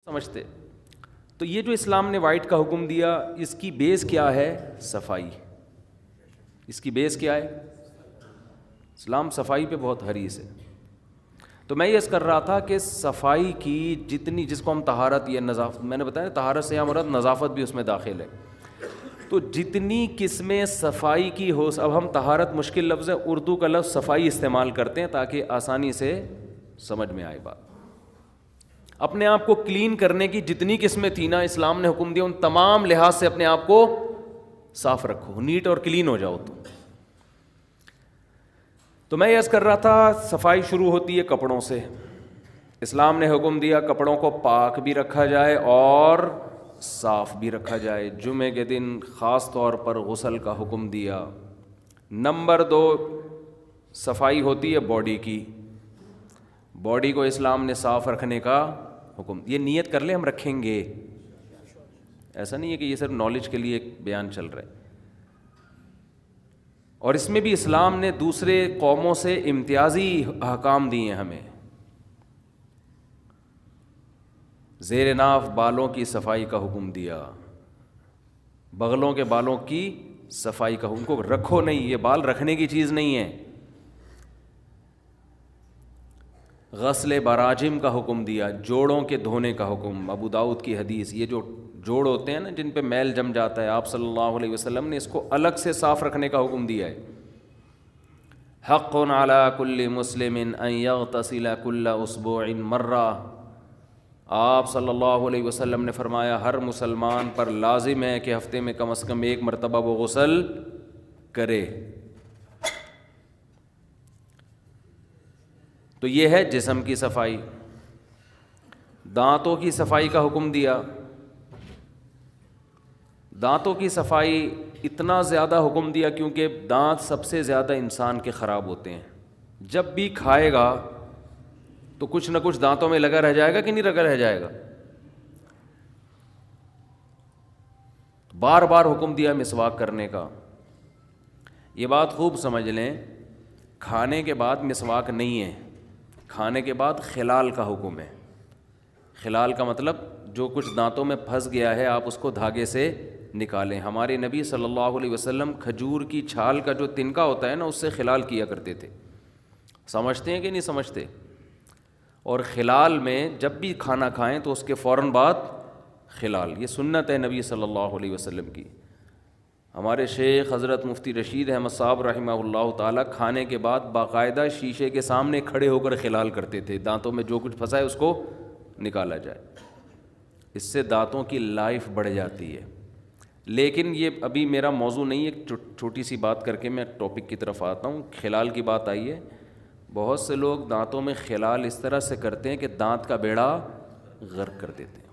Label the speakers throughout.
Speaker 1: سمجھتے. تو یہ جو اسلام نے وائٹ کا حکم دیا اس کی بیس کیا ہے؟ صفائی. اس کی بیس کیا ہے؟ اسلام صفائی پہ بہت حریص ہے. تو میں یہ عرض کر رہا تھا کہ صفائی کی جتنی، جس کو ہم طہارت یا نظافت، میں نے بتایا طہارت سے یا مراد نظافت بھی اس میں داخل ہے، تو جتنی قسمیں صفائی کی ہو، اب ہم طہارت مشکل لفظ ہے، اردو کا لفظ صفائی استعمال کرتے ہیں تاکہ آسانی سے سمجھ میں آئے بات. اپنے آپ کو کلین کرنے کی جتنی قسمیں تھیں نا، اسلام نے حکم دیا ان تمام لحاظ سے اپنے آپ کو صاف رکھو، نیٹ اور کلین ہو جاؤ. تو میں یہ عرض کر رہا تھا صفائی شروع ہوتی ہے کپڑوں سے. اسلام نے حکم دیا کپڑوں کو پاک بھی رکھا جائے اور صاف بھی رکھا جائے. جمعے کے دن خاص طور پر غسل کا حکم دیا. نمبر 2 صفائی ہوتی ہے باڈی کی. باڈی کو اسلام نے صاف رکھنے کا حکم. یہ نیت کر لیں ہم رکھیں گے، ایسا نہیں ہے کہ یہ صرف نالج کے لیے ایک بیان چل رہا ہے. اور اس میں بھی اسلام نے دوسرے قوموں سے امتیازی احکام دیے ہیں ہمیں. زیر ناف بالوں کی صفائی کا حکم دیا. بغلوں کے بالوں کی صفائی کا حکم. ان کو رکھو نہیں، یہ بال رکھنے کی چیز نہیں ہے. غسل براجم کا حکم دیا، جوڑوں کے دھونے کا حکم. ابو داؤد کی حدیث، یہ جو جوڑ ہوتے ہیں نا جن پہ میل جم جاتا ہے، آپ صلی اللہ علیہ وسلم نے اس کو الگ سے صاف رکھنے کا حکم دیا ہے. حق علی کل مسلم ان یغتسل کل اسبوع مرہ. آپ صلی اللہ علیہ وسلم نے فرمایا ہر مسلمان پر لازم ہے کہ ہفتے میں کم از کم ایک مرتبہ وہ غسل کرے. تو یہ ہے جسم کی صفائی. دانتوں کی صفائی کا حکم دیا. دانتوں کی صفائی اتنا زیادہ حکم دیا کیونکہ دانت سب سے زیادہ انسان کے خراب ہوتے ہیں. جب بھی کھائے گا تو کچھ نہ کچھ دانتوں میں لگا رہ جائے گا کہ نہیں لگا رہ جائے گا. بار بار حکم دیا مسواک کرنے کا. یہ بات خوب سمجھ لیں، کھانے کے بعد مسواک نہیں ہے، کھانے کے بعد خلال کا حکم ہے. خلال کا مطلب جو کچھ دانتوں میں پھنس گیا ہے آپ اس کو دھاگے سے نکالیں. ہمارے نبی صلی اللہ علیہ وسلم کھجور کی چھال کا جو تنکا ہوتا ہے نا اس سے خلال کیا کرتے تھے. سمجھتے ہیں کہ نہیں سمجھتے؟ اور خلال میں جب بھی کھانا کھائیں تو اس کے فوراً بعد خلال، یہ سنت ہے نبی صلی اللہ علیہ وسلم کی. ہمارے شیخ حضرت مفتی رشید احمد صاحب رحمہ اللہ تعالیٰ کھانے کے بعد باقاعدہ شیشے کے سامنے کھڑے ہو کر خلال کرتے تھے، دانتوں میں جو کچھ پھنسا ہے اس کو نکالا جائے. اس سے دانتوں کی لائف بڑھ جاتی ہے. لیکن یہ ابھی میرا موضوع نہیں ہے. ایک چھوٹی سی بات کر کے میں ٹاپک کی طرف آتا ہوں. خلال کی بات آئی ہے. بہت سے لوگ دانتوں میں خلال اس طرح سے کرتے ہیں کہ دانت کا بیڑا غرق کر دیتے ہیں.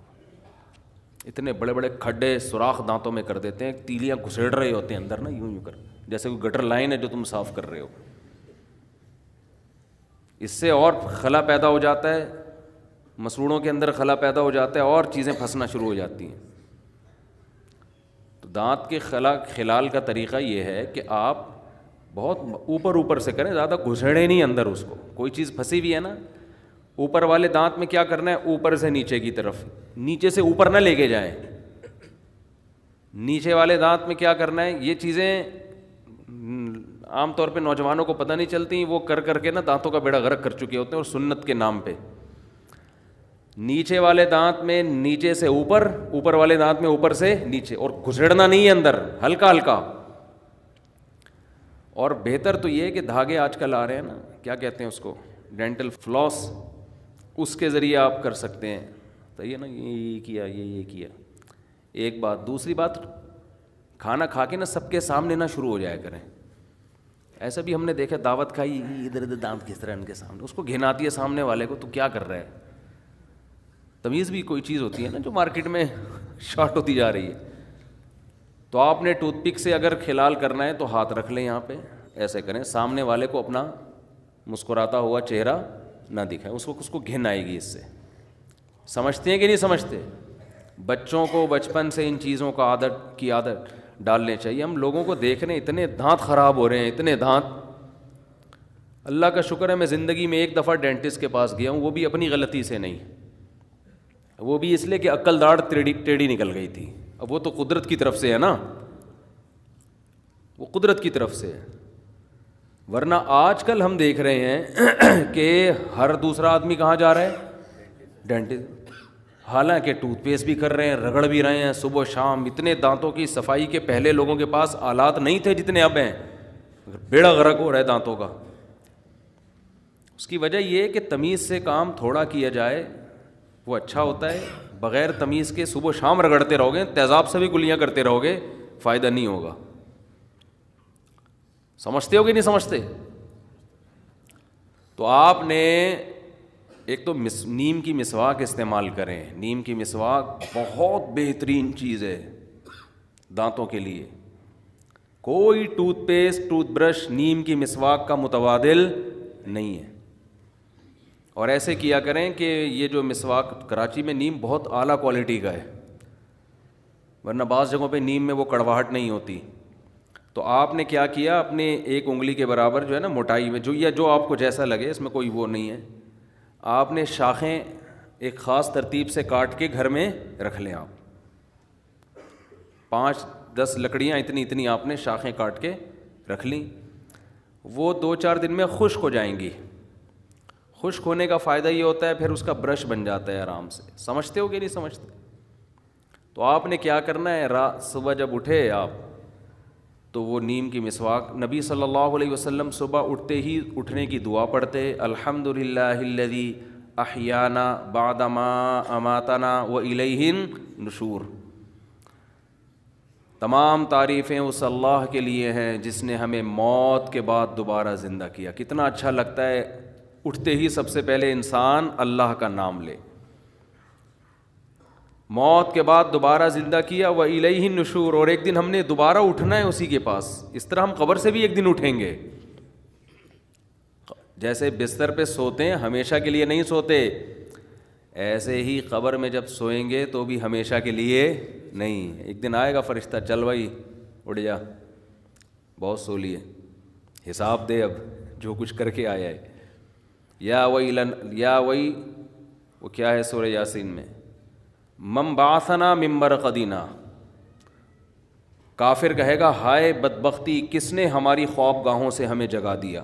Speaker 1: اتنے بڑے بڑے کھڈے سوراخ دانتوں میں کر دیتے ہیں، تیلیاں گھسیڑ رہے ہوتے ہیں اندر نا، یوں کر جیسے کوئی گٹر لائن ہے جو تم صاف کر رہے ہو. اس سے اور خلا پیدا ہو جاتا ہے، مسوڑوں کے اندر خلا پیدا ہو جاتا ہے اور چیزیں پھنسنا شروع ہو جاتی ہیں. تو دانت کے خلال کا طریقہ یہ ہے کہ آپ بہت اوپر سے کریں، زیادہ گھسیڑے نہیں اندر. اس کو کوئی چیز پھنسی ہوئی ہے نا، اوپر والے دانت میں کیا کرنا ہے، اوپر سے نیچے کی طرف، نیچے سے اوپر نہ لے کے جائیں. نیچے والے دانت میں کیا کرنا ہے، یہ چیزیں عام طور پہ نوجوانوں کو پتہ نہیں چلتی، وہ کر کر کے نا دانتوں کا بیڑا غرق کر چکے ہوتے ہیں اور سنت کے نام پہ. نیچے والے دانت میں نیچے سے اوپر، اوپر والے دانت میں اوپر سے نیچے، اور گھسیڑنا نہیں ہے اندر، ہلکا ہلکا. اور بہتر تو یہ ہے کہ دھاگے آج کل آ رہے ہیں نا، کیا کہتے ہیں اس کو، ڈینٹل فلاس، اس کے ذریعے آپ کر سکتے ہیں. تو یہ نا یہ کیا، یہ کیا. ایک بات. دوسری بات، کھانا کھا کے نا سب کے سامنے نہ شروع ہو جایا کریں. ایسا بھی ہم نے دیکھا، دعوت کھائی، ادھر ادھر دانت کس طرح ان کے سامنے، اس کو گھن آتی ہے سامنے والے کو، تو کیا کر رہا ہے. تمیز بھی کوئی چیز ہوتی ہے نا جو مارکیٹ میں شارٹ ہوتی جا رہی ہے. تو آپ نے ٹوتھ پک سے اگر خلال کرنا ہے تو ہاتھ رکھ لیں یہاں پہ، ایسے کریں، سامنے والے کو اپنا مسکراتا ہوا چہرہ نہ دکھائیں، اس کو گھن آئے گی اس سے. سمجھتے ہیں کہ نہیں سمجھتے؟ بچوں کو بچپن سے ان چیزوں کا عادت ڈالنے چاہیے. ہم لوگوں کو دیکھ رہے ہیں اتنے دانت خراب ہو رہے ہیں، اتنے دانت. اللہ کا شکر ہے میں زندگی میں ایک دفعہ ڈینٹسٹ کے پاس گیا ہوں، وہ بھی اپنی غلطی سے نہیں. وہ بھی اس لیے کہ عقل داڑھ ٹیڑھی نکل گئی تھی. اب وہ تو قدرت کی طرف سے ہے نا, وہ قدرت کی طرف سے ہے. ورنہ آج کل ہم دیکھ رہے ہیں کہ ہر دوسرا آدمی کہاں جا رہا ہے؟ ڈینٹسٹ. حالانکہ ٹوتھ پیسٹ بھی کر رہے ہیں, رگڑ بھی رہے ہیں صبح و شام. اتنے دانتوں کی صفائی کے پہلے لوگوں کے پاس آلات نہیں تھے جتنے اب ہیں. بیڑا غرق ہو رہا ہے دانتوں کا. اس کی وجہ یہ ہے کہ تمیز سے کام تھوڑا کیا جائے وہ اچھا ہوتا ہے. بغیر تمیز کے صبح و شام رگڑتے رہو گے, تیزاب سے بھی گلیاں کرتے رہو گے, فائدہ نہیں ہوگا. سمجھتے ہو کہ نہیں سمجھتے؟ تو آپ نے ایک تو نیم کی مسواک استعمال کریں. نیم کی مسواک بہت بہترین چیز ہے دانتوں کے لیے. کوئی ٹوتھ پیسٹ, ٹوتھ برش نیم کی مسواک کا متبادل نہیں ہے. اور ایسے کیا کریں کہ یہ جو مسواک, کراچی میں نیم بہت اعلیٰ کوالٹی کا ہے, ورنہ بعض جگہوں پہ نیم میں وہ کڑواہٹ نہیں ہوتی. تو آپ نے کیا کیا, اپنے ایک انگلی کے برابر جو ہے نا موٹائی میں, جو آپ کو جیسا لگے, اس میں کوئی وہ نہیں ہے, آپ نے شاخیں ایک خاص ترتیب سے کاٹ کے گھر میں رکھ لیں. آپ 5-10 لکڑیاں اتنی آپ نے شاخیں کاٹ کے رکھ لیں. وہ 2-4 دن میں خشک ہو جائیں گی. خشک ہونے کا فائدہ یہ ہوتا ہے پھر اس کا برش بن جاتا ہے آرام سے. سمجھتے ہو کہ نہیں سمجھتے؟ تو آپ نے کیا کرنا ہے, صبح جب اٹھے آپ تو وہ نیم کی مسواک, نبی صلی اللہ علیہ وسلم صبح اٹھتے ہی اٹھنے کی دعا پڑھتے, الحمدللہ الذی احیانا بعد ما اماتنا والیہ النشور. تمام تعریفیں اس اللہ کے لیے ہیں جس نے ہمیں موت کے بعد دوبارہ زندہ کیا. کتنا اچھا لگتا ہے اٹھتے ہی سب سے پہلے انسان اللہ کا نام لے. موت کے بعد دوبارہ زندہ کیا, وَإِلَيْهِ النُّشُورُ, اور ایک دن ہم نے دوبارہ اٹھنا ہے اسی کے پاس. اس طرح ہم قبر سے بھی ایک دن اٹھیں گے. جیسے بستر پہ سوتے ہیں ہمیشہ کے لیے نہیں سوتے, ایسے ہی قبر میں جب سوئیں گے تو بھی ہمیشہ کے لیے نہیں. ایک دن آئے گا فرشتہ, چل بھائی اٹھ جا, بہت سو لیے, حساب دے اب جو کچھ کر کے آیا ہے. یا وہی وہ کیا ہے سورہ یاسین میں, من بعثنا من مرقدنا, کافر کہے گا ہائے بدبختی, کس نے ہماری خوابگاہوں سے ہمیں جگا دیا.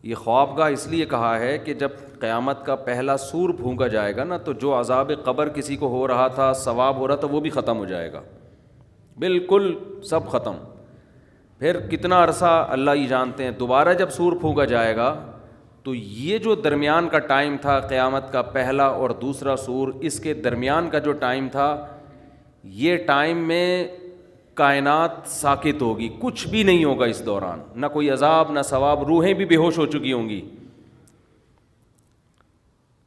Speaker 1: یہ خوابگاہ اس لیے کہا ہے کہ جب قیامت کا پہلا سور پھونکا جائے گا نا, تو جو عذاب قبر کسی کو ہو رہا تھا, ثواب ہو رہا تھا, وہ بھی ختم ہو جائے گا, بالکل سب ختم. پھر کتنا عرصہ اللہ ہی جانتے ہیں. دوبارہ جب سور پھونکا جائے گا تو یہ جو درمیان کا ٹائم تھا, قیامت کا پہلا اور دوسرا سور, اس کے درمیان کا جو ٹائم تھا, یہ ٹائم میں کائنات ساکت ہوگی, کچھ بھی نہیں ہوگا اس دوران, نہ کوئی عذاب نہ ثواب. روحیں بھی بے ہوش ہو چکی ہوں گی.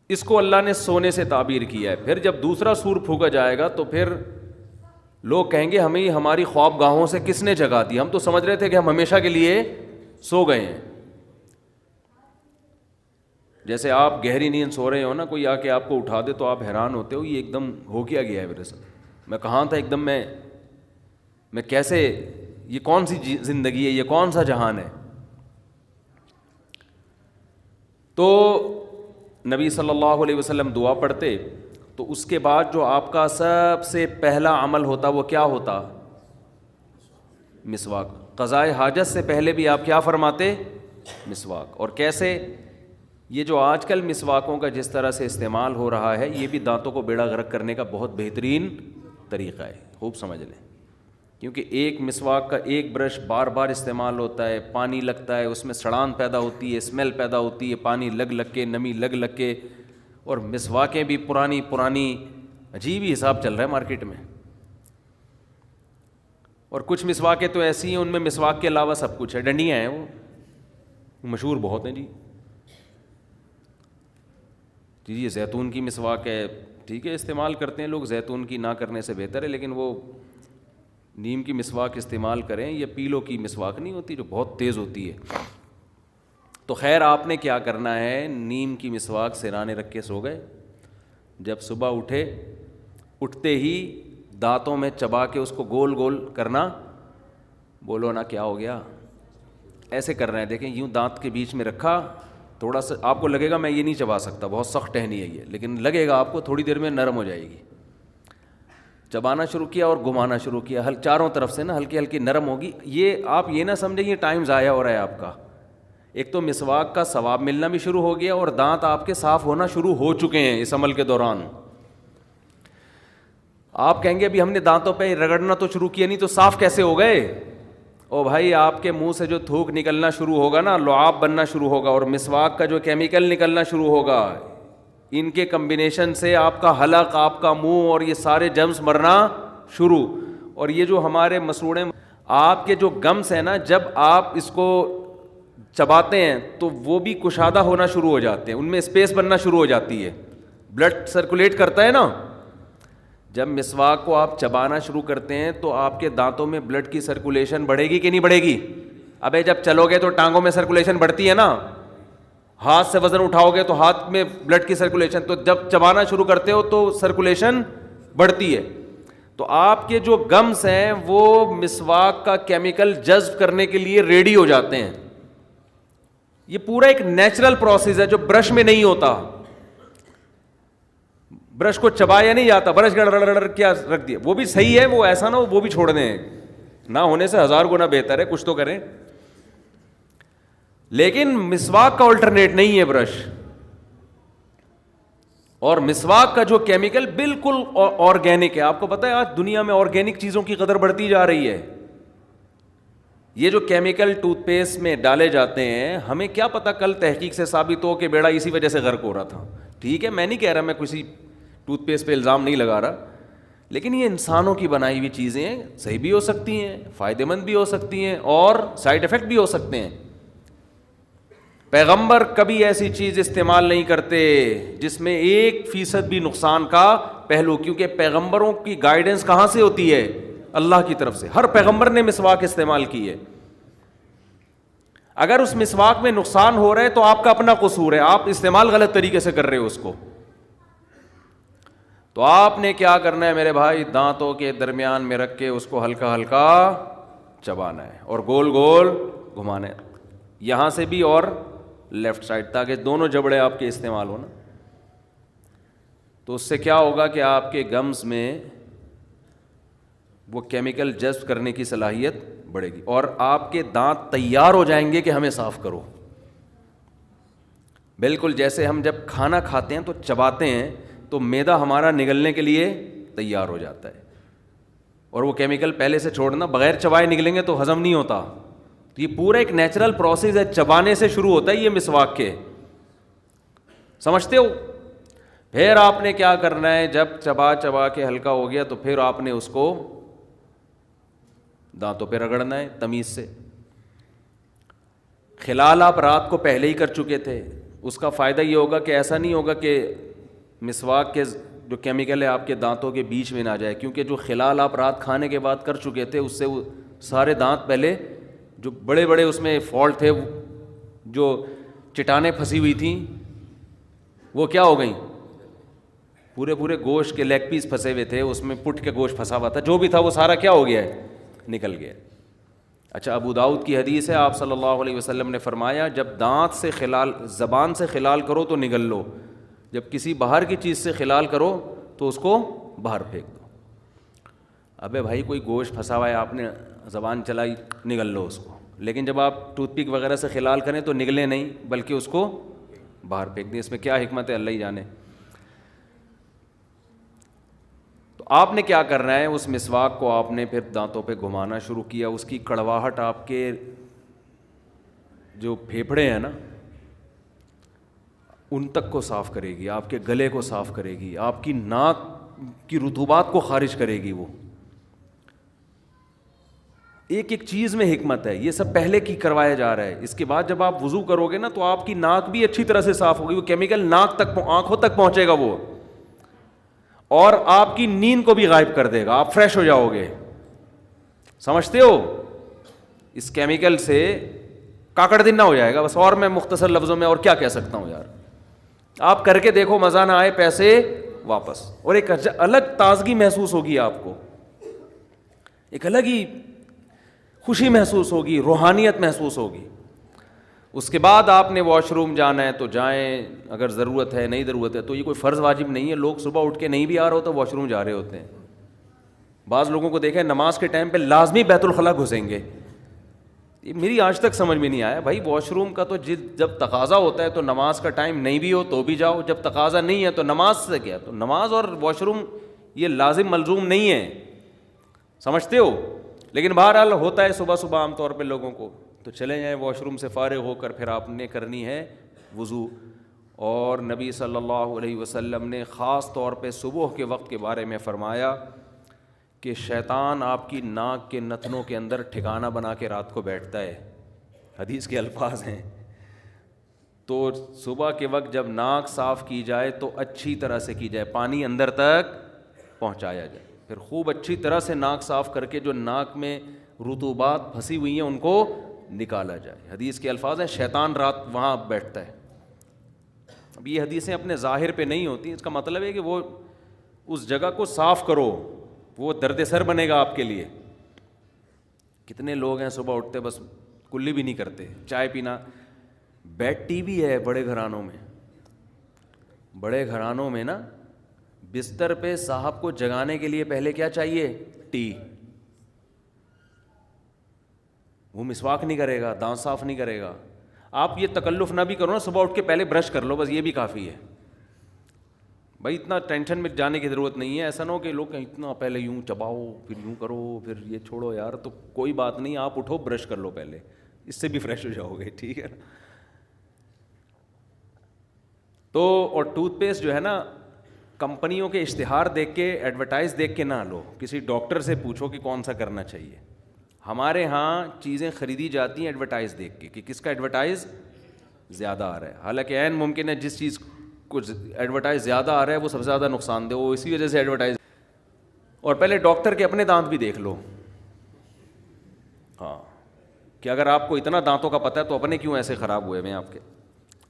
Speaker 1: اس کو اللہ نے سونے سے تعبیر کیا ہے. پھر جب دوسرا سور پھونکا جائے گا تو پھر لوگ کہیں گے ہمیں ہماری خوابگاہوں سے کس نے جگا دی, ہم تو سمجھ رہے تھے کہ ہم ہمیشہ کے لیے سو گئے ہیں. جیسے آپ گہری نیند سو رہے ہو نا, کوئی آ کے آپ کو اٹھا دے تو آپ حیران ہوتے ہو یہ ایک دم ہو کیا گیا ہے میرے ساتھ, میں کہاں تھا ایک دم, میں کیسے, یہ کون سی زندگی ہے, یہ کون سا جہان ہے. تو نبی صلی اللہ علیہ وسلم دعا پڑھتے, تو اس کے بعد جو آپ کا سب سے پہلا عمل ہوتا وہ کیا ہوتا؟ مسواک. قضائے حاجت سے پہلے بھی آپ کیا فرماتے؟ مسواک. اور کیسے؟ یہ جو آج کل مسواکوں کا جس طرح سے استعمال ہو رہا ہے, یہ بھی دانتوں کو بیڑا غرق کرنے کا بہت بہترین طریقہ ہے, خوب سمجھ لیں. کیونکہ ایک مسواک کا ایک برش بار بار استعمال ہوتا ہے, پانی لگتا ہے, اس میں سڑان پیدا ہوتی ہے, اسمیل پیدا ہوتی ہے, پانی لگ کے, نمی لگ کے, اور مسواکیں بھی پرانی عجیب ہی حساب چل رہا ہے مارکیٹ میں. اور کچھ مسواکیں تو ایسی ہیں ان میں مسواک کے علاوہ سب کچھ ہے, ڈنڈیاں ہیں, وہ مشہور بہت ہیں جی. یہ زیتون کی مسواک ہے, ٹھیک ہے استعمال کرتے ہیں لوگ, زیتون کی نہ کرنے سے بہتر ہے, لیکن وہ نیم کی مسواک استعمال کریں. یہ پیلو کی مسواک نہیں ہوتی جو بہت تیز ہوتی ہے. تو خیر آپ نے کیا کرنا ہے, نیم کی مسواک سرانے رکھ کے سو گئے. جب صبح اٹھتے ہی دانتوں میں چبا کے اس کو گول گول کرنا, بولو نا کیا ہو گیا, ایسے کرنا ہے. دیکھیں یوں دانت کے بیچ میں رکھا تھوڑا سا آپ کو لگے گا میں یہ نہیں چبا سکتا، بہت سخت ٹہنی ہے یہ، لیکن لگے گا آپ کو تھوڑی دیر میں نرم ہو جائے گی. چبانا شروع کیا اور گھمانا شروع کیا، چاروں طرف سے نا ہلکی ہلکی نرم ہوگی. یہ آپ یہ نہ سمجھیں یہ ٹائم ضائع ہو رہا ہے آپ کا. ایک تو مسواک کا ثواب ملنا بھی شروع ہو گیا اور دانت آپ کے صاف ہونا شروع ہو چکے ہیں اس عمل کے دوران. آپ کہیں گے ابھی ہم نے دانتوں پہ رگڑنا تو شروع کیا نہیں تو صاف کیسے ہو گئے؟ او بھائی آپ کے منہ سے جو تھوک نکلنا شروع ہوگا نا، لعاب بننا شروع ہوگا، اور مسواک کا جو کیمیکل نکلنا شروع ہوگا، ان کے کمبینیشن سے آپ کا حلق، آپ کا منہ اور یہ سارے جرمز مرنا شروع. اور یہ جو ہمارے مسوڑے، آپ کے جو گمس ہیں نا، جب آپ اس کو چباتے ہیں تو وہ بھی کشادہ ہونا شروع ہو جاتے ہیں، ان میں اسپیس بننا شروع ہو جاتی ہے، بلڈ سرکولیٹ کرتا ہے نا. جب مسواک کو آپ چبانا شروع کرتے ہیں تو آپ کے دانتوں میں بلڈ کی سرکولیشن بڑھے گی کہ نہیں بڑھے گی؟ ابے جب چلو گے تو ٹانگوں میں سرکولیشن بڑھتی ہے نا، ہاتھ سے وزن اٹھاؤ گے تو ہاتھ میں بلڈ کی سرکولیشن، تو جب چبانا شروع کرتے ہو تو سرکولیشن بڑھتی ہے. تو آپ کے جو گمس ہیں وہ مسواک کا کیمیکل جذب کرنے کے لیے ریڈی ہو جاتے ہیں. یہ پورا ایک نیچرل پروسیس ہے جو برش میں نہیں ہوتا. برش کو چبایا نہیں جاتا، برش گڑ کیا رکھ دیا، وہ بھی صحیح ہے، وہ ایسا نہ ہو وہ بھی چھوڑ دیں، نہ ہونے سے 1000 گنا بہتر ہے، کچھ تو کریں. لیکن مسواک کا الٹرنیٹ نہیں ہے برش. اور مسواک کا جو کیمیکل بالکل آرگینک ہے. آپ کو پتہ ہے آج دنیا میں آرگینک چیزوں کی قدر بڑھتی جا رہی ہے. یہ جو کیمیکل ٹوتھ پیسٹ میں ڈالے جاتے ہیں، ہمیں کیا پتہ کل تحقیق سے ثابت ہو کہ بیڑا اسی وجہ سے غرق ہو رہا تھا. ٹھیک ہے، میں نہیں کہہ رہا، میں کسی ٹوتھ پیسٹ پہ الزام نہیں لگا رہا، لیکن یہ انسانوں کی بنائی ہوئی چیزیں ہیں، صحیح بھی ہو سکتی ہیں، فائدہ مند بھی ہو سکتی ہیں، اور سائیڈ ایفیکٹ بھی ہو سکتے ہیں. پیغمبر کبھی ایسی چیز استعمال نہیں کرتے جس میں 1% بھی نقصان کا پہلو، کیونکہ پیغمبروں کی گائیڈنس کہاں سے ہوتی ہے؟ اللہ کی طرف سے. ہر پیغمبر نے مسواک استعمال کی ہے. اگر اس مسواک میں نقصان ہو رہا ہے تو آپ کا اپنا قصور ہے، آپ استعمال غلط طریقے سے کر رہے ہو اس کو. تو آپ نے کیا کرنا ہے میرے بھائی؟ دانتوں کے درمیان میں رکھ کے اس کو ہلکا ہلکا چبانا ہے اور گول گول گھمانا ہے، یہاں سے بھی اور لیفٹ سائڈ، تاکہ دونوں جبڑے آپ کے استعمال ہو نا. تو اس سے کیا ہوگا کہ آپ کے گمز میں وہ کیمیکل جذب کرنے کی صلاحیت بڑھے گی، اور آپ کے دانت تیار ہو جائیں گے کہ ہمیں صاف کرو. بالکل جیسے ہم جب کھانا کھاتے ہیں تو چباتے ہیں تو معدہ ہمارا نگلنے کے لیے تیار ہو جاتا ہے، اور وہ کیمیکل پہلے سے چھوڑنا، بغیر چبائے نکلیں گے تو ہضم نہیں ہوتا. تو یہ پورا ایک نیچرل پروسیس ہے، چبانے سے شروع ہوتا ہے یہ مسواک کے، سمجھتے ہو؟ پھر آپ نے کیا کرنا ہے؟ جب چبا کے ہلکا ہو گیا تو پھر آپ نے اس کو دانتوں پہ رگڑنا ہے تمیز سے. خلال آپ رات کو پہلے ہی کر چکے تھے، اس کا فائدہ یہ ہوگا کہ ایسا نہیں ہوگا کہ مسواک کے جو کیمیکل ہے آپ کے دانتوں کے بیچ میں نہ جائے، کیونکہ جو خلال آپ رات کھانے کے بعد کر چکے تھے اس سے وہ سارے دانت پہلے جو بڑے بڑے اس میں فالٹ تھے، جو چٹانیں پھنسی ہوئی تھیں، وہ کیا ہو گئیں؟ پورے گوشت کے لیگ پیس پھنسے ہوئے تھے، اس میں پٹ کے گوشت پھنسا ہوا تھا، جو بھی تھا وہ سارا کیا ہو گیا ہے؟ نکل گیا. اچھا، ابو داؤد کی حدیث ہے، آپ صلی اللہ علیہ وسلم نے فرمایا جب دانت سے خلال، زبان سے خلال کرو تو نگل لو، جب کسی باہر کی چیز سے خلال کرو تو اس کو باہر پھینک دو. ابے بھائی کوئی گوشت پھنسا ہوا ہے، آپ نے زبان چلائی، نگل لو اس کو. لیکن جب آپ ٹوتھ پک وغیرہ سے خلال کریں تو نگلے نہیں بلکہ اس کو باہر پھینک دیں. اس میں کیا حکمت ہے اللہ ہی جانے. تو آپ نے کیا کرنا ہے؟ اس مسواک کو آپ نے پھر دانتوں پہ گھمانا شروع کیا. اس کی کڑواہٹ آپ کے جو پھیپھڑے ہیں نا ان تک کو صاف کرے گی، آپ کے گلے کو صاف کرے گی، آپ کی ناک کی رطوبات کو خارج کرے گی. وہ ایک ایک چیز میں حکمت ہے. یہ سب پہلے کی کروایا جا رہا ہے. اس کے بعد جب آپ وضو کرو گے نا تو آپ کی ناک بھی اچھی طرح سے صاف ہوگی، وہ کیمیکل ناک تک، آنکھوں تک پہنچے گا وہ، اور آپ کی نیند کو بھی غائب کر دے گا، آپ فریش ہو جاؤ گے. سمجھتے ہو؟ اس کیمیکل سے کاکڑ دن نہ ہو جائے گا بس. اور میں مختصر لفظوں میں اور کیا کہہ سکتا ہوں یار، آپ کر کے دیکھو، مزہ نہ آئے پیسے واپس. اور ایک الگ تازگی محسوس ہوگی آپ کو، ایک الگ ہی خوشی محسوس ہوگی، روحانیت محسوس ہوگی. اس کے بعد آپ نے واش روم جانا ہے تو جائیں، اگر ضرورت ہے، نہیں ضرورت ہے تو یہ کوئی فرض واجب نہیں ہے. لوگ صبح اٹھ کے نہیں بھی آ رہا ہوتا واش روم جا رہے ہوتے ہیں. بعض لوگوں کو دیکھیں نماز کے ٹائم پہ لازمی بیت الخلاء گھسیں گے. یہ میری آج تک سمجھ میں نہیں آیا. بھائی واش روم کا تو جب تقاضا ہوتا ہے تو نماز کا ٹائم نہیں بھی ہو تو بھی جاؤ، جب تقاضا نہیں ہے تو نماز سے کیا؟ تو نماز اور واش روم یہ لازم ملزوم نہیں ہے، سمجھتے ہو؟ لیکن بہرحال ہوتا ہے صبح صبح عام طور پہ لوگوں کو، تو چلے جائیں واش روم سے فارغ ہو کر پھر آپ نے کرنی ہے وضو. اور نبی صلی اللہ علیہ وسلم نے خاص طور پہ صبح کے وقت کے بارے میں فرمایا کہ شیطان آپ کی ناک کے نتنوں کے اندر ٹھکانہ بنا کے رات کو بیٹھتا ہے. حدیث کے الفاظ ہیں. تو صبح کے وقت جب ناک صاف کی جائے تو اچھی طرح سے کی جائے، پانی اندر تک پہنچایا جائے، پھر خوب اچھی طرح سے ناک صاف کر کے جو ناک میں رطوبات پھنسی ہوئی ہیں ان کو نکالا جائے. حدیث کے الفاظ ہیں شیطان رات وہاں بیٹھتا ہے. اب یہ حدیثیں اپنے ظاہر پہ نہیں ہوتی، اس کا مطلب ہے کہ وہ اس جگہ کو صاف کرو، وہ درد سر بنے گا آپ کے لیے. کتنے لوگ ہیں صبح اٹھتے بس کلی بھی نہیں کرتے، چائے پینا. بیڈ ٹی بھی ہے بڑے گھرانوں میں، بڑے گھرانوں میں نا بستر پہ صاحب کو جگانے کے لیے پہلے کیا چاہیے؟ ٹی. وہ مسواک نہیں کرے گا، دانت صاف نہیں کرے گا. آپ یہ تکلف نہ بھی کرو نا، صبح اٹھ کے پہلے برش کر لو، بس یہ بھی کافی ہے. بھائی اتنا ٹینشن میں جانے کی ضرورت نہیں ہے. ایسا نہ ہو کہ لوگ کہیں اتنا پہلے یوں چباؤ پھر یوں کرو پھر یہ چھوڑو یار. تو کوئی بات نہیں، آپ اٹھو برش کر لو پہلے، اس سے بھی فریش ہو جاؤ گے، ٹھیک ہے نا. تو اور ٹوتھ پیسٹ جو ہے نا کمپنیوں کے اشتہار دیکھ کے، ایڈورٹائز دیکھ کے نہ لو، کسی ڈاکٹر سے پوچھو کہ کون سا کرنا چاہیے. ہمارے ہاں چیزیں خریدی جاتی ہیں ایڈورٹائز دیکھ کے کہ کس کا ایڈورٹائز زیادہ آ رہا ہے. حالانکہ عین ممکن ہے جس چیز کو ایڈورٹائز زیادہ آ رہا ہے وہ سب سے زیادہ نقصان دہ، وہ اسی وجہ سے ایڈورٹائز. اور پہلے ڈاکٹر کے اپنے دانت بھی دیکھ لو، ہاں، کہ اگر آپ کو اتنا دانتوں کا پتہ ہے تو اپنے کیوں ایسے خراب ہوئے ہیں آپ کے.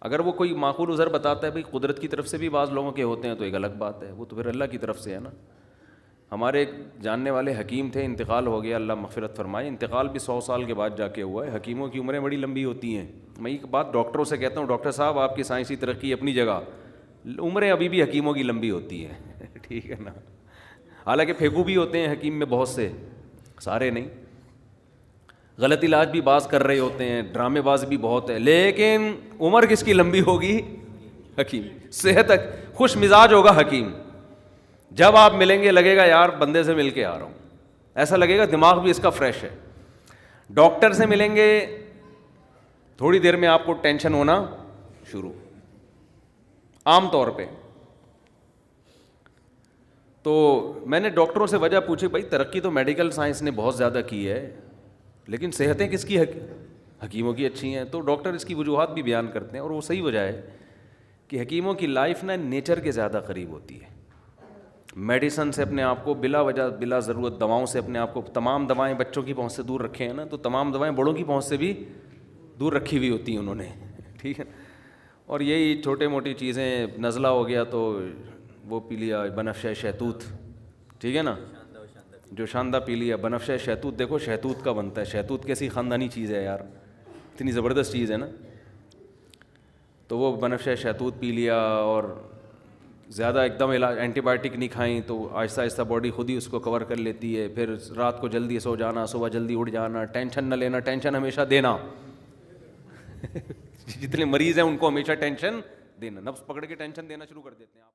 Speaker 1: اگر وہ کوئی معقول عذر بتاتا ہے بھائی قدرت کی طرف سے بھی بعض لوگوں کے ہوتے ہیں تو ایک الگ بات ہے، وہ تو پھر اللہ کی طرف سے ہے نا. ہمارے ایک جاننے والے حکیم تھے، انتقال ہو گیا، اللہ مغفرت فرمائے. انتقال بھی 100 سال کے بعد جا کے ہوا ہے. حکیموں کی عمریں بڑی لمبی ہوتی ہیں. میں ایک بات ڈاکٹروں سے کہتا ہوں، ڈاکٹر صاحب آپ کی سائنسی ترقی اپنی جگہ، عمریں ابھی بھی حکیموں کی لمبی ہوتی ہیں ٹھیک ہے نا. حالانکہ پھیکو بھی ہوتے ہیں حکیم میں بہت سے، سارے نہیں. غلط علاج بھی بعض کر رہے ہوتے ہیں، ڈرامے باز بھی بہت ہے، لیکن عمر کس کی لمبی ہوگی؟ حکیم. صحت خوش مزاج ہوگا حکیم. جب آپ ملیں گے لگے گا یار بندے سے مل کے آ رہا ہوں، ایسا لگے گا دماغ بھی اس کا فریش ہے. ڈاکٹر سے ملیں گے تھوڑی دیر میں آپ کو ٹینشن ہونا شروع، عام طور پہ. تو میں نے ڈاکٹروں سے وجہ پوچھی، بھائی ترقی تو میڈیکل سائنس نے بہت زیادہ کی ہے لیکن صحتیں کس کی؟ حکیموں کی اچھی ہیں. تو ڈاکٹر اس کی وجوہات بھی بیان کرتے ہیں اور وہ صحیح وجہ ہے کہ حکیموں کی لائف نا نیچر کے زیادہ قریب ہوتی ہے. میڈیسن سے اپنے آپ کو بلا وجہ بلا ضرورت، دواؤں سے اپنے آپ کو، تمام دوائیں بچوں کی پہنچ سے دور رکھے ہیں نا، تو تمام دوائیں بڑوں کی پہنچ سے بھی دور رکھی ہوئی ہوتی ہیں انہوں نے، ٹھیک ہے. اور یہی چھوٹے موٹی چیزیں، نزلہ ہو گیا تو وہ پی لیا بنفشہ شہتوت، ٹھیک ہے نا، جو شاندہ پی لیا بنفشہ شہتوت. دیکھو شہتوت کا بنتا ہے، شہتوت کیسی خاندانی چیز ہے یار، اتنی زبردست چیز ہے نا. تو وہ بنفشہ شہتوت پی لیا اور زیادہ ایک دم اینٹی بائیوٹک نہیں کھائیں تو آہستہ آہستہ باڈی خود ہی اس کو کور کر لیتی ہے. پھر رات کو جلدی سو جانا، صبح جلدی اٹھ جانا، ٹینشن نہ لینا، ٹینشن ہمیشہ دینا جتنے مریض ہیں ان کو ہمیشہ ٹینشن دینا، نفس پکڑ کے ٹینشن دینا شروع کر دیتے ہیں آپ.